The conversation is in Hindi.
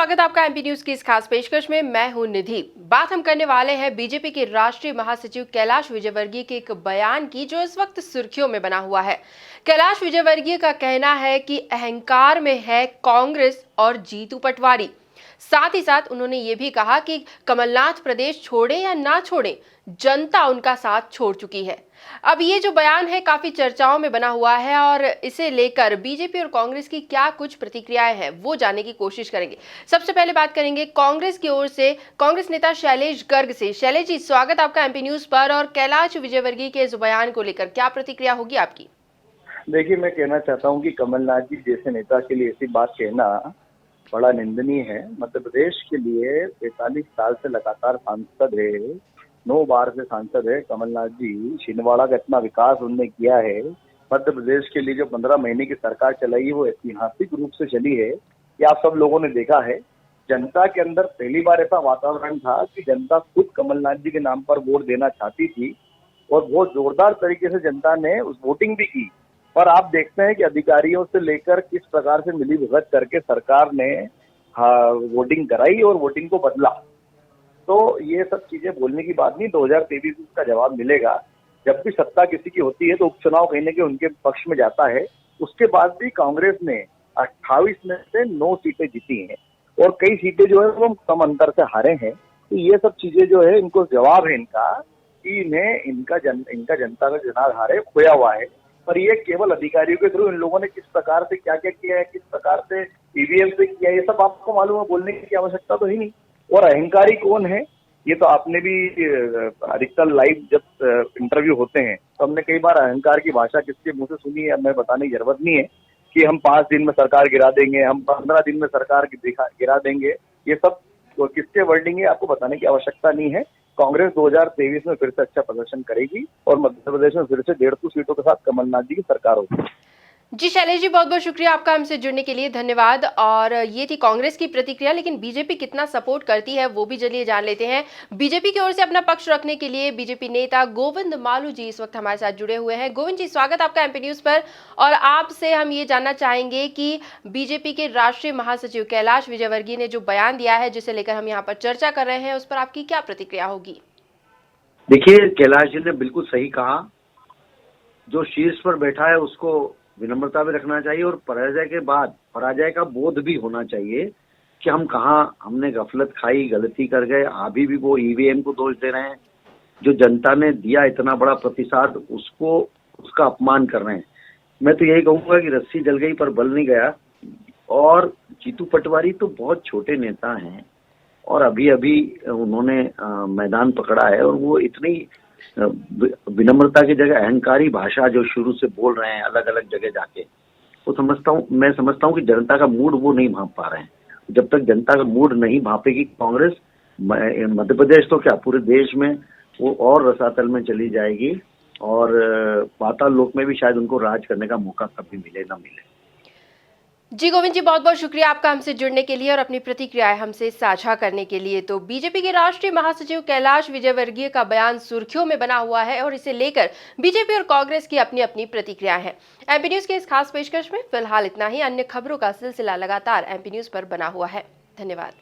स्वागत है आपका एमपी न्यूज की इस खास पेशकश में। मैं हूं निधि। बात हम करने वाले हैं बीजेपी के राष्ट्रीय महासचिव कैलाश विजयवर्गीय के एक बयान की, जो इस वक्त सुर्खियों में बना हुआ है। कैलाश विजयवर्गीय का कहना है कि अहंकार में है कांग्रेस और जीतू पटवारी। साथ ही साथ उन्होंने ये भी कहा कि कमलनाथ प्रदेश छोड़े या ना छोड़े, जनता उनका साथ छोड़ चुकी है। अब ये जो बयान है काफी चर्चाओं में बना हुआ है और इसे लेकर बीजेपी और कांग्रेस की क्या कुछ प्रतिक्रियाएं हैं वो जानने की कोशिश करेंगे। सबसे पहले बात करेंगे कांग्रेस की ओर से कांग्रेस नेता शैलेश गर्ग से। शैलेश जी, स्वागत आपका एमपी न्यूज पर। और कैलाश विजयवर्गीय के इस बयान को लेकर क्या प्रतिक्रिया होगी आपकी? देखिए, मैं कहना चाहता हूं कि कमलनाथ जी जैसे नेता के लिए ऐसी बात कहना बड़ा निंदनीय है। मध्य प्रदेश के लिए 45 साल से लगातार सांसद है, 9 बार से सांसद है कमलनाथ जी। छिंदवाड़ा का इतना विकास उन्होंने किया है। मध्य प्रदेश के लिए जो 15 महीने की सरकार चलाई है वो ऐतिहासिक रूप से चली है, ये आप सब लोगों ने देखा है। जनता के अंदर पहली बार ऐसा वातावरण था कि जनता खुद कमलनाथ जी के नाम पर वोट देना चाहती थी और बहुत जोरदार तरीके से जनता ने उस वोटिंग भी की। और आप देखते हैं कि अधिकारियों से लेकर किस प्रकार से मिली भगत करके सरकार ने वोटिंग कराई और वोटिंग को बदला। तो ये सब चीजें बोलने की बात नहीं, 2023 में इसका जवाब मिलेगा। जब भी सत्ता किसी की होती है तो उपचुनाव कहीं ना कहीं उनके पक्ष में जाता है। उसके बाद भी कांग्रेस ने 28 में से 9 सीटें जीती हैं और कई सीटें जो है वो कम अंतर से हारे हैं। तो ये सब चीजें जो है इनको जवाब है इनका कि इन्हें इनका जनता का जनाधार है खोया हुआ है। पर ये केवल अधिकारियों के थ्रू इन लोगों ने किस प्रकार से क्या क्या किया है, किस प्रकार से ईवीएम से किया है, ये सब आपको मालूम है, बोलने की आवश्यकता तो ही नहीं। और अहंकारी कौन है ये तो आपने भी अधिकतर लाइव जब इंटरव्यू होते हैं तो हमने कई बार अहंकार की भाषा किसके मुंह से सुनी है, हमें बताने की जरूरत नहीं है कि हम 5 दिन में सरकार गिरा देंगे, हम 15 दिन में सरकार गिरा देंगे। ये सब किसके वर्डिंग है आपको बताने की आवश्यकता नहीं है। कांग्रेस 2023 में फिर से अच्छा प्रदर्शन करेगी और मध्य प्रदेश में फिर से 150 सीटों के साथ कमलनाथ जी की सरकार होगी। जी शैलेश जी, बहुत बहुत शुक्रिया आपका हमसे जुड़ने के लिए, धन्यवाद। और ये थी कांग्रेस की प्रतिक्रिया, लेकिन बीजेपी कितना सपोर्ट करती है वो भी चलिए जान लेते हैं। बीजेपी की ओर से अपना पक्ष रखने के लिए बीजेपी नेता गोविंद मालू जी इस वक्त हमारे साथ जुड़े हुए हैं। गोविंद जी, स्वागत आपका एमपी न्यूज पर। और आपसे हम ये जानना चाहेंगे कि बीजेपी के राष्ट्रीय महासचिव कैलाश विजयवर्गीय ने जो बयान दिया है, जिसे लेकर हम यहाँ पर चर्चा कर रहे हैं, उस पर आपकी क्या प्रतिक्रिया होगी? देखिए, कैलाश जी ने बिल्कुल सही कहा। जो शीर्ष पर बैठा है उसको विनम्रता भी रखना चाहिए और पराजय के बाद पराजय का बोध भी होना चाहिए कि हम कहाँ हमने गफलत खाई, गलती कर गए। अभी भी वो ईवीएम को दोष दे रहे हैं। जो जनता ने दिया इतना बड़ा प्रतिसाद, उसको उसका अपमान कर रहे हैं। मैं तो यही कहूंगा कि रस्सी जल गई पर बल नहीं गया। और जीतू पटवारी तो बहुत छोटे नेता हैं और अभी अभी उन्होंने मैदान पकड़ा है और वो इतनी विनम्रता की जगह अहंकारी भाषा जो शुरू से बोल रहे हैं अलग अलग जगह जाके, वो मैं समझता हूँ कि जनता का मूड वो नहीं भांप पा रहे हैं। जब तक जनता का मूड नहीं भांपेगी कांग्रेस, मध्य प्रदेश तो क्या पूरे देश में वो और रसातल में चली जाएगी और पाताल लोक में भी शायद उनको राज करने का मौका कभी मिले ना मिले। जी गोविंद जी, बहुत बहुत शुक्रिया आपका हमसे जुड़ने के लिए और अपनी प्रतिक्रियाएं हमसे साझा करने के लिए। तो बीजेपी के राष्ट्रीय महासचिव कैलाश विजयवर्गीय का बयान सुर्खियों में बना हुआ है और इसे लेकर बीजेपी और कांग्रेस की अपनी अपनी प्रतिक्रिया है। एमपी न्यूज के इस खास पेशकश में फिलहाल इतना ही। अन्य खबरों का सिलसिला लगातार एमपी न्यूज पर बना हुआ है। धन्यवाद।